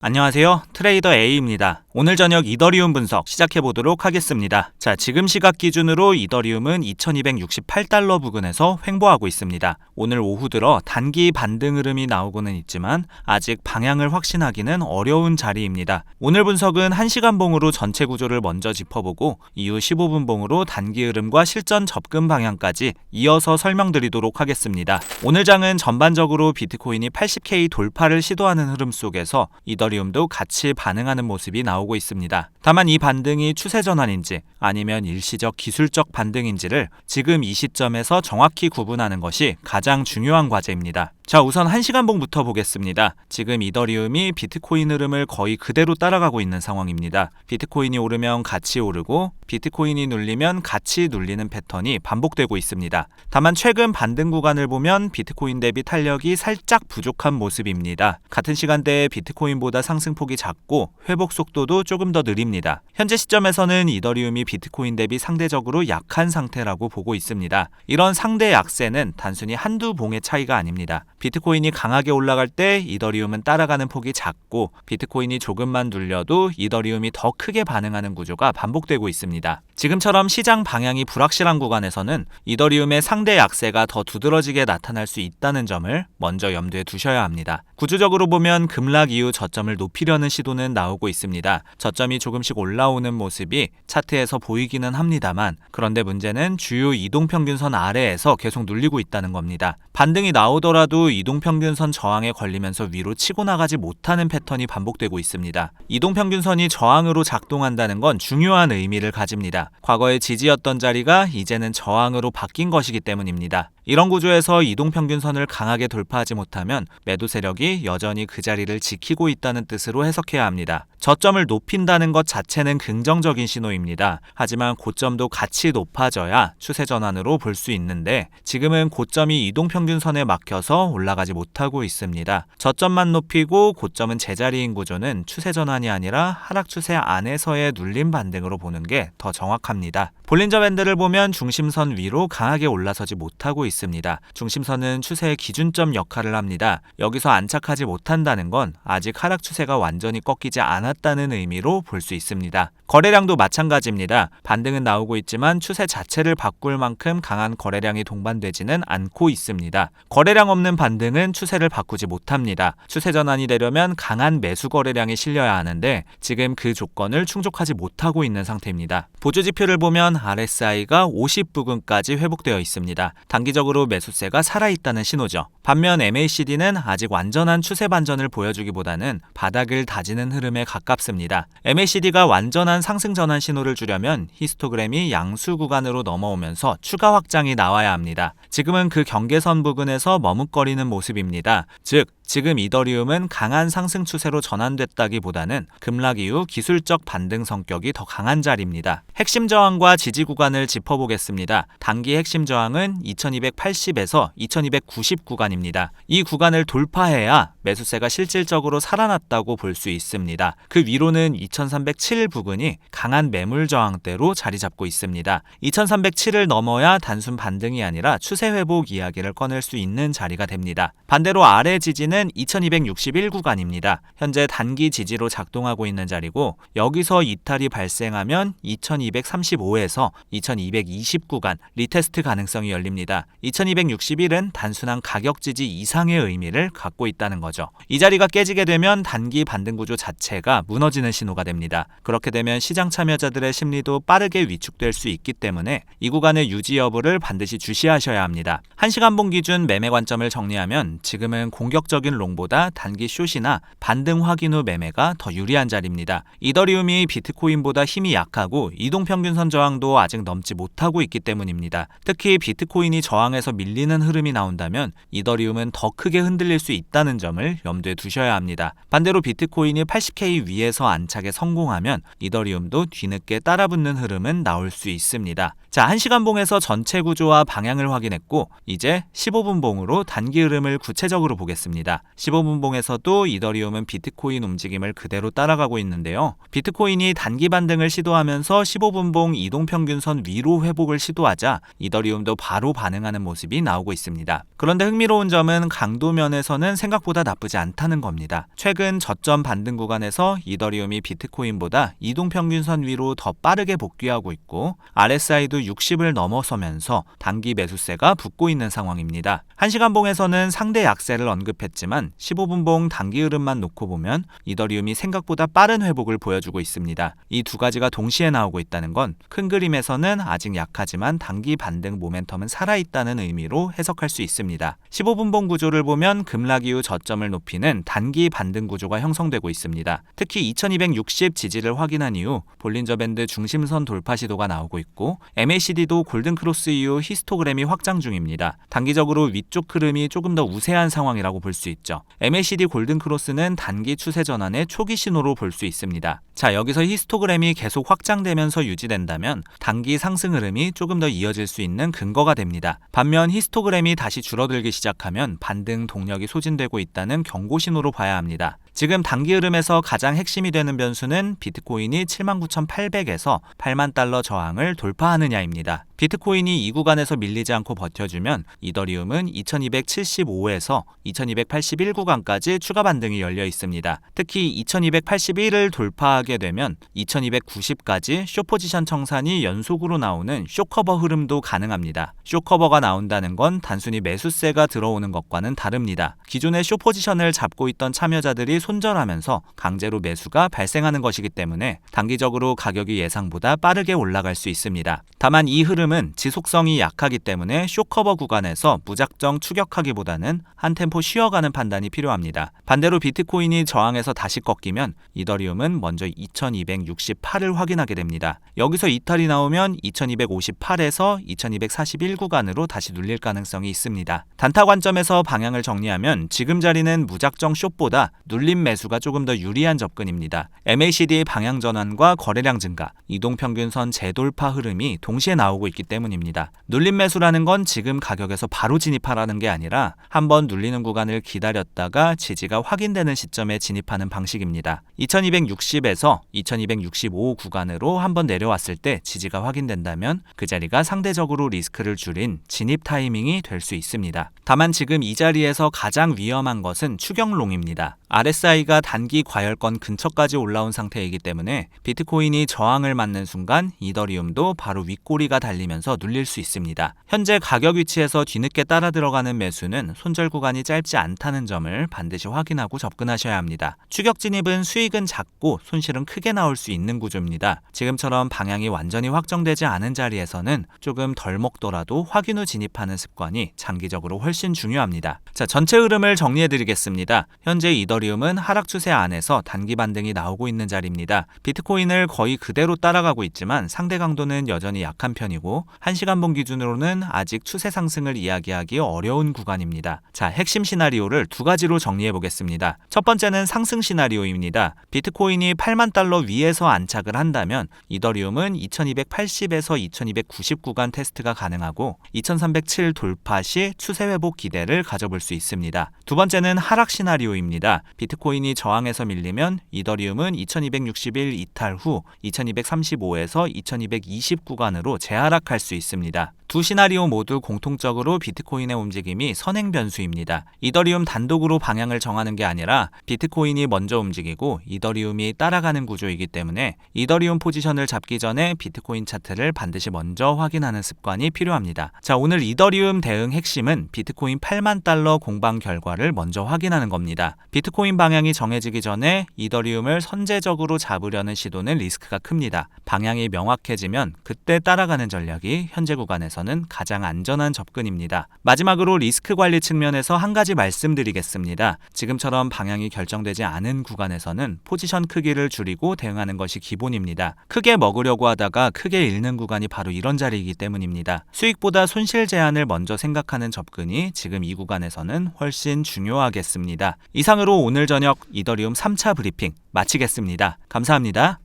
안녕하세요. 트레이더 A입니다. 오늘 저녁 이더리움 분석 시작해 보도록 하겠습니다. 자, 지금 시각 기준으로 이더리움은 2268달러 부근에서 횡보하고 있습니다. 오늘 오후 들어 단기 반등 흐름이 나오고는 있지만 아직 방향을 확신하기는 어려운 자리입니다. 오늘 분석은 1시간 봉으로 전체 구조를 먼저 짚어보고 이후 15분 봉으로 단기 흐름과 실전 접근 방향까지 이어서 설명드리도록 하겠습니다. 오늘 장은 전반적으로 비트코인이 80K 돌파를 시도하는 흐름 속에서 이더리움도 같이 반응하는 모습이 나오고 있습니다. 다만 이 반등이 추세 전환인지 아니면 일시적 기술적 반등인지를 지금 이 시점에서 정확히 구분하는 것이 가장 중요한 과제입니다. 자, 우선 1시간 봉부터 보겠습니다. 지금 이더리움이 비트코인 흐름을 거의 그대로 따라가고 있는 상황입니다. 비트코인이 오르면 같이 오르고 비트코인이 눌리면 같이 눌리는 패턴이 반복되고 있습니다. 다만 최근 반등 구간을 보면 비트코인 대비 탄력이 살짝 부족한 모습입니다. 같은 시간대에 비트코인보다 상승폭이 작고 회복 속도도 조금 더 느립니다. 현재 시점에서는 이더리움이 비트코인 대비 상대적으로 약한 상태라고 보고 있습니다. 이런 상대 약세는 단순히 한두 봉의 차이가 아닙니다. 비트코인이 강하게 올라갈 때 이더리움은 따라가는 폭이 작고 비트코인이 조금만 눌려도 이더리움이 더 크게 반응하는 구조가 반복되고 있습니다. 지금처럼 시장 방향이 불확실한 구간에서는 이더리움의 상대 약세가 더 두드러지게 나타날 수 있다는 점을 먼저 염두에 두셔야 합니다. 구조적으로 보면 급락 이후 저점을 높이려는 시도는 나오고 있습니다. 저점이 조금씩 올라오는 모습이 차트에서 보이기는 합니다만 그런데 문제는 주요 이동평균선 아래에서 계속 눌리고 있다는 겁니다. 반등이 나오더라도 이동평균선 저항에 걸리면서 위로 치고 나가지 못하는 패턴이 반복되고 있습니다. 이동평균선이 저항으로 작동한다는 건 중요한 의미를 가집니다. 과거의 지지였던 자리가 이제는 저항으로 바뀐 것이기 때문입니다. 이런 구조에서 이동평균선을 강하게 돌파하지 못하면 매도 세력이 여전히 그 자리를 지키고 있다는 뜻으로 해석해야 합니다. 저점을 높인다는 것 자체는 긍정적인 신호입니다. 하지만 고점도 같이 높아져야 추세 전환으로 볼 수 있는데 지금은 고점이 이동평균선에 막혀서 올라가지 못하고 있습니다. 저점만 높이고 고점은 제자리인 구조는 추세 전환이 아니라 하락 추세 안에서의 눌림 반등으로 보는 게 더 정확합니다. 볼린저 밴드를 보면 중심선 위로 강하게 올라서지 못하고 있습니다. 중심선은 추세의 기준점 역할을 합니다. 여기서 안착하지 못한다는 건 아직 하락 추세가 완전히 꺾이지 않았다는 의미로 볼 수 있습니다. 거래량도 마찬가지입니다. 반등은 나오고 있지만 추세 자체를 바꿀 만큼 강한 거래량이 동반되지는 않고 있습니다. 거래량 없는 반등은 추세를 바꾸지 못합니다. 추세 전환이 되려면 강한 매수 거래량이 실려야 하는데 지금 그 조건을 충족하지 못하고 있는 상태입니다. 보조 지표를 보면 RSI가 50 부근까지 회복되어 있습니다. 단기적으로 매수세가 살아있다는 신호죠. 반면 MACD는 아직 완전한 추세 반전을 보여주기보다는 바닥을 다지는 흐름에 가깝습니다. MACD가 완전한 상승 전환 신호를 주려면 히스토그램이 양수 구간으로 넘어오면서 추가 확장이 나와야 합니다. 지금은 그 경계선 부근에서 머뭇거리는 모습입니다. 즉, 지금 이더리움은 강한 상승 추세로 전환됐다기보다는 급락 이후 기술적 반등 성격이 더 강한 자리입니다. 핵심 저항과 지지 구간을 짚어보겠습니다. 단기 핵심 저항은 2280에서 2290 구간입니다. 이 구간을 돌파해야 매수세가 실질적으로 살아났다고 볼 수 있습니다. 그 위로는 2307 부근이 강한 매물 저항대로 자리 잡고 있습니다. 2307을 넘어야 단순 반등이 아니라 추세 회복 이야기를 꺼낼 수 있는 자리가 됩니다. 반대로 아래 지지는 2261 구간입니다. 현재 단기 지지로 작동하고 있는 자리고 여기서 이탈이 발생하면 2235에서 2220 구간 리테스트 가능성이 열립니다. 2261은 단순한 가격 지지 이상의 의미를 갖고 있다는 거죠. 이 자리가 깨지게 되면 단기 반등 구조 자체가 무너지는 신호가 됩니다. 그렇게 되면 시장 참여자들의 심리도 빠르게 위축될 수 있기 때문에 이 구간의 유지 여부를 반드시 주시하셔야 합니다. 1시간 봉 기준 매매 관점을 정리하면 지금은 공격적인 롱보다 단기 숏이나 반등 확인 후 매매가 더 유리한 자리입니다. 이더리움이 비트코인보다 힘이 약하고 이동평균선 저항도 아직 넘지 못하고 있기 때문입니다. 특히 비트코인이 저항에서 밀리는 흐름이 나온다면 이더리움은 더 크게 흔들릴 수 있다는 점을 염두에 두셔야 합니다. 반대로 비트코인이 80K 위에서 안착에 성공하면 이더리움도 뒤늦게 따라붙는 흐름은 나올 수 있습니다. 자, 1시간 봉에서 전체 구조와 방향을 확인했고 이제 15분 봉으로 단기 흐름을 구체적으로 보겠습니다. 15분 봉에서도 이더리움은 비트코인 움직임을 그대로 따라가고 있는데요. 비트코인이 단기 반등을 시도하면서 15분 봉 이동평균선 위로 회복을 시도하자 이더리움도 바로 반응하는 모습이 나오고 있습니다. 그런데 흥미로운 점은 강도 면에서는 생각보다 나쁘지 않다는 겁니다. 최근 저점 반등 구간에서 이더리움이 비트코인보다 이동평균선 위로 더 빠르게 복귀하고 있고 RSI도 60을 넘어서면서 단기 매수세가 붙고 있는 상황입니다. 1시간 봉에서는 상대 약세를 언급했지만 15분 봉 단기 흐름만 놓고 보면 이더리움이 생각보다 빠른 회복을 보여주고 있습니다. 이 두 가지가 동시에 나오고 있다는 건 큰 그림에서는 아직 약하지만 단기 반등 모멘텀은 살아있다는 의미로 해석할 수 있습니다. 15분 봉 구조를 보면 급락 이후 저점을 높이는 단기 반등 구조가 형성되고 있습니다. 특히 2260 지지를 확인한 이후 볼린저 밴드 중심선 돌파 시도가 나오고 있고 MACD도 골든크로스 이후 히스토그램이 확장 중입니다. 단기적으로 위쪽 흐름이 조금 더 우세한 상황이라고 볼 수 있죠. MACD 골든크로스는 단기 추세 전환의 초기 신호로 볼 수 있습니다. 자, 여기서 히스토그램이 계속 확장되면서 유지된다면 단기 상승 흐름이 조금 더 이어질 수 있는 근거가 됩니다. 반면 히스토그램이 다시 줄어들기 시작하면 반등 동력이 소진되고 있다는 경고 신호로 봐야 합니다. 지금 단기 흐름에서 가장 핵심이 되는 변수는 비트코인이 79,800에서 8만 달러 저항을 돌파하느냐입니다. 비트코인이 이 구간에서 밀리지 않고 버텨주면 이더리움은 2275에서 2281 구간까지 추가 반등이 열려 있습니다. 특히 2281을 돌파하게 되면 2290까지 숏포지션 청산이 연속으로 나오는 숏커버 흐름도 가능합니다. 숏커버가 나온다는 건 단순히 매수세가 들어오는 것과는 다릅니다. 기존의 숏포지션을 잡고 있던 참여자들이 손절하면서 강제로 매수가 발생하는 것이기 때문에 단기적으로 가격이 예상보다 빠르게 올라갈 수 있습니다. 다만 이 흐름은 지속성이 약하기 때문에 숏커버 구간에서 무작정 추격하기보다는 한 템포 쉬어가는 판단이 필요합니다. 반대로 비트코인이 저항에서 다시 꺾이면 이더리움은 먼저 2268을 확인하게 됩니다. 여기서 이탈이 나오면 2258에서 2241 구간으로 다시 눌릴 가능성이 있습니다. 단타 관점에서 방향을 정리하면 지금 자리는 무작정 숏보다 눌림 매수가 조금 더 유리한 접근입니다. MACD의 방향 전환과 거래량 증가, 이동평균선 재돌파 흐름이 동시에 나오고 있기 때문입니다. 눌림 매수라는 건 지금 가격에서 바로 진입하라는 게 아니라 한번 눌리는 구간을 기다렸다가 지지가 확인되는 시점에 진입하는 방식입니다. 2260에서 2265 구간으로 한번 내려왔을 때 지지가 확인된다면 그 자리가 상대적으로 리스크를 줄인 진입 타이밍이 될 수 있습니다. 다만 지금 이 자리에서 가장 위험한 것은 추격롱입니다. RSI가 단기 과열권 근처까지 올라온 상태이기 때문에 비트코인이 저항을 맞는 순간 이더리움도 바로 윗꼬리가 달리면서 눌릴 수 있습니다. 현재 가격 위치에서 뒤늦게 따라 들어가는 매수는 손절 구간이 짧지 않다는 점을 반드시 확인하고 접근하셔야 합니다. 추격 진입은 수익은 작고 손실은 크게 나올 수 있는 구조입니다. 지금처럼 방향이 완전히 확정되지 않은 자리에서는 조금 덜 먹더라도 확인 후 진입하는 습관이 장기적으로 훨씬 중요합니다. 자, 전체 흐름을 정리해 드리겠습니다. 현재 이더리움은 하락 추세 안에서 단기 반등이 나오고 있는 자리입니다. 비트코인을 거의 그대로 따라가고 있지만 상대 강도는 여전히 약한 편이고 1시간 봉 기준으로는 아직 추세 상승을 이야기하기 어려운 구간입니다. 자, 핵심 시나리오를 두 가지로 정리해 보겠습니다. 첫 번째는 상승 시나리오입니다. 비트코인이 8만 달러 위에서 안착을 한다면 이더리움은 2280에서 2290 구간 테스트가 가능하고 2307 돌파 시 추세 회복 기대를 가져볼 수 있습니다. 두 번째는 하락 시나리오입니다. 비트코인이 저항에서 밀리면 이더리움은 2261 이탈 후 2235에서 2220 구간으로 재하락할 수 있습니다. 두 시나리오 모두 공통적으로 비트코인의 움직임이 선행 변수입니다. 이더리움 단독으로 방향을 정하는 게 아니라 비트코인이 먼저 움직이고 이더리움이 따라가는 구조이기 때문에 이더리움 포지션을 잡기 전에 비트코인 차트를 반드시 먼저 확인하는 습관이 필요합니다. 자, 오늘 이더리움 대응 핵심은 비트코인 8만 달러 공방 결과를 먼저 확인하는 겁니다. 비트코인 방향이 정해지기 전에 이더리움을 선제적으로 잡으려는 시도는 리스크가 큽니다. 방향이 명확해지면 그때 따라가는 전략이 현재 구간에서는 가장 안전한 접근입니다. 마지막으로 리스크 관리 측면에서 한 가지 말씀드리겠습니다. 지금처럼 방향이 결정되지 않은 구간에서는 포지션 크기를 줄이고 대응하는 것이 기본입니다. 크게 먹으려고 하다가 크게 잃는 구간이 바로 이런 자리이기 때문입니다. 수익보다 손실 제한을 먼저 생각하는 접근이 지금 이 구간에서는 훨씬 중요하겠습니다. 이상으로 오늘 저녁 이더리움 3차 브리핑 마치겠습니다. 감사합니다.